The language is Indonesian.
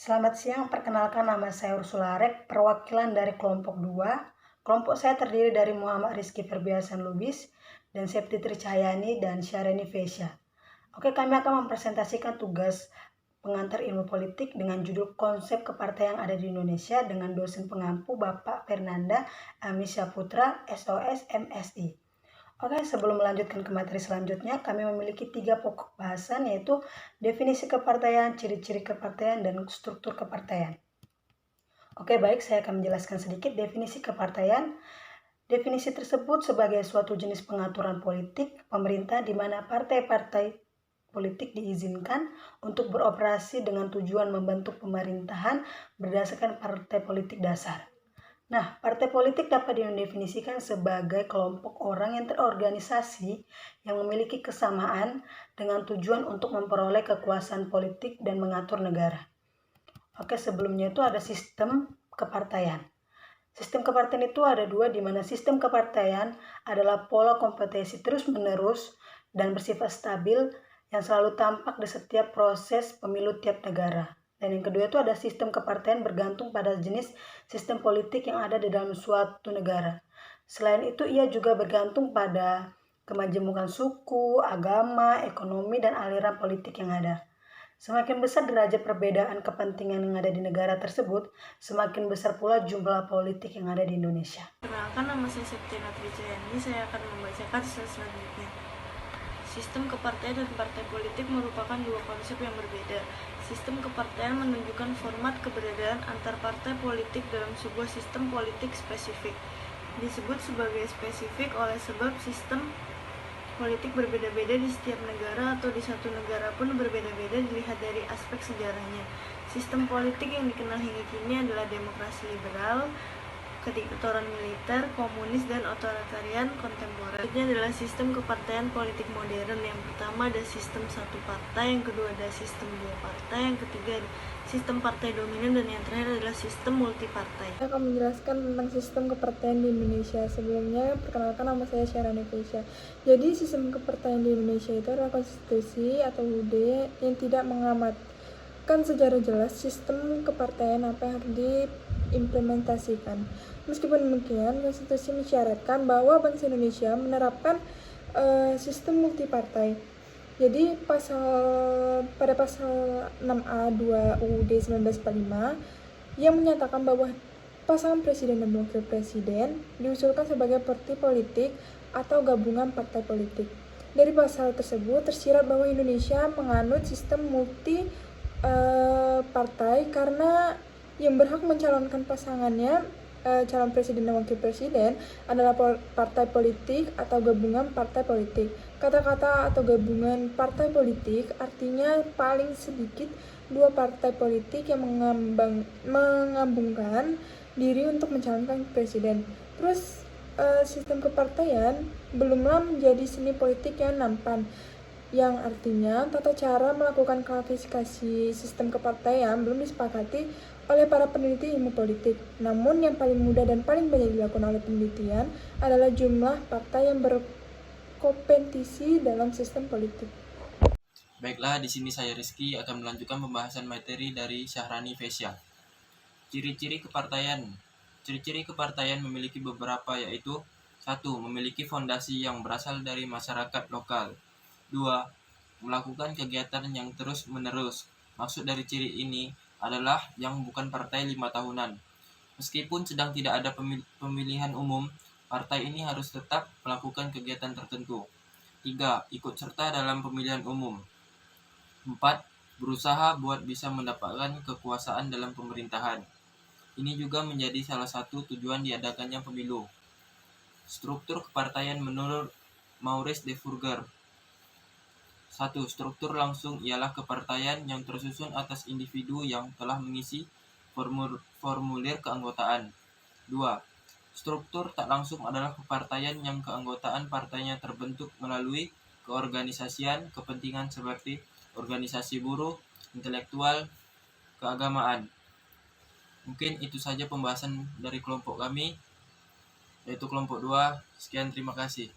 Selamat siang, perkenalkan nama saya Ursula Arek, perwakilan dari kelompok 2. Kelompok saya terdiri dari Muhammad Rizky Ferbiasan Lubis, dan Septi Tricayani, dan Syareni Vesya. Oke, kami akan mempresentasikan tugas pengantar ilmu politik dengan judul Konsep Kepartaian yang ada di Indonesia dengan dosen pengampu Bapak Fernanda Amisya Putra, SOS MSI. Oke, sebelum melanjutkan ke materi selanjutnya, kami memiliki 3 pokok bahasan, yaitu definisi kepartaian, ciri-ciri kepartaian, dan struktur kepartaian. Oke, baik, saya akan menjelaskan sedikit definisi kepartaian. Definisi tersebut sebagai suatu jenis pengaturan politik pemerintah di mana partai-partai politik diizinkan untuk beroperasi dengan tujuan membentuk pemerintahan berdasarkan partai politik dasar. Nah, partai politik dapat didefinisikan sebagai kelompok orang yang terorganisasi yang memiliki kesamaan dengan tujuan untuk memperoleh kekuasaan politik dan mengatur negara. Oke, sebelumnya itu ada sistem kepartaian. Sistem kepartaian itu ada 2, di mana sistem kepartaian adalah pola kompetisi terus-menerus dan bersifat stabil yang selalu tampak di setiap proses pemilu tiap negara. Dan yang kedua itu ada sistem kepartaian bergantung pada jenis sistem politik yang ada di dalam suatu negara. Selain itu, ia juga bergantung pada kemajemukan suku, agama, ekonomi, dan aliran politik yang ada. Semakin besar derajat perbedaan kepentingan yang ada di negara tersebut, semakin besar pula jumlah politik yang ada di Indonesia. Perkenalkan, nama saya Septi Tricayani. Saya akan membacakan slide selanjutnya. Sistem kepartaian dan partai politik merupakan 2 konsep yang berbeda. Sistem kepartaian menunjukkan format keberadaan antar partai politik dalam sebuah sistem politik spesifik. Disebut sebagai spesifik oleh sebab sistem politik berbeda-beda di setiap negara atau di satu negara pun berbeda-beda dilihat dari aspek sejarahnya. Sistem politik yang dikenal hingga kini adalah demokrasi liberal, kediktatoran militer, komunis, dan otoritarian kontemporer. Selanjutnya adalah sistem kepartaian politik modern. Yang pertama ada sistem satu partai, yang kedua ada sistem 2 partai, yang ketiga ada sistem partai dominan, dan yang terakhir adalah sistem multipartai. Saya akan menjelaskan tentang sistem kepartaian di Indonesia. Sebelumnya, perkenalkan, nama saya Syareni Vesya. Jadi, sistem kepartaian di Indonesia itu adalah konstitusi atau UUD yang tidak mengamatkan secara jelas sistem kepartaian apa yang harus diimplementasikan. Meskipun demikian, konstitusi mensyaratkan bahwa bangsa Indonesia menerapkan sistem multipartai. Jadi pada pasal 6A 2 UUD 1945 yang menyatakan bahwa pasangan presiden dan wakil presiden diusulkan sebagai partai politik atau gabungan partai politik. Dari pasal tersebut tersirat bahwa Indonesia menganut sistem multi partai karena yang berhak mencalonkan pasangannya calon presiden dan wakil presiden adalah partai politik atau gabungan partai politik. Kata-kata atau gabungan partai politik artinya paling sedikit 2 partai politik yang mengambungkan diri untuk mencalonkan presiden. Terus sistem kepartaian belumlah menjadi seni politik yang nampan, yang artinya tata cara melakukan klasifikasi sistem kepartaian belum disepakati oleh para peneliti ilmu politik. Namun yang paling mudah dan paling banyak dilakukan oleh penelitian adalah jumlah partai yang berkompetisi dalam sistem politik. Baiklah, di sini saya Rizky akan melanjutkan pembahasan materi dari Syareni Vesya. Ciri-ciri kepartaian. Ciri-ciri kepartaian memiliki beberapa, yaitu 1. Memiliki fondasi yang berasal dari masyarakat lokal. 2. Melakukan kegiatan yang terus-menerus. Maksud dari ciri ini adalah yang bukan partai 5 tahunan. Meskipun sedang tidak ada pemilihan umum, partai ini harus tetap melakukan kegiatan tertentu. 3. Ikut serta dalam pemilihan umum. 4. Berusaha buat bisa mendapatkan kekuasaan dalam pemerintahan. Ini juga menjadi salah satu tujuan diadakannya pemilu. Struktur kepartaian menurut Maurice de Furger. 1. Struktur langsung ialah kepartaian yang tersusun atas individu yang telah mengisi formulir keanggotaan. 2. Struktur tak langsung adalah kepartaian yang keanggotaan partainya terbentuk melalui keorganisasian kepentingan seperti organisasi buruh, intelektual, keagamaan. Mungkin itu saja pembahasan dari kelompok kami, yaitu kelompok 2. Sekian, terima kasih.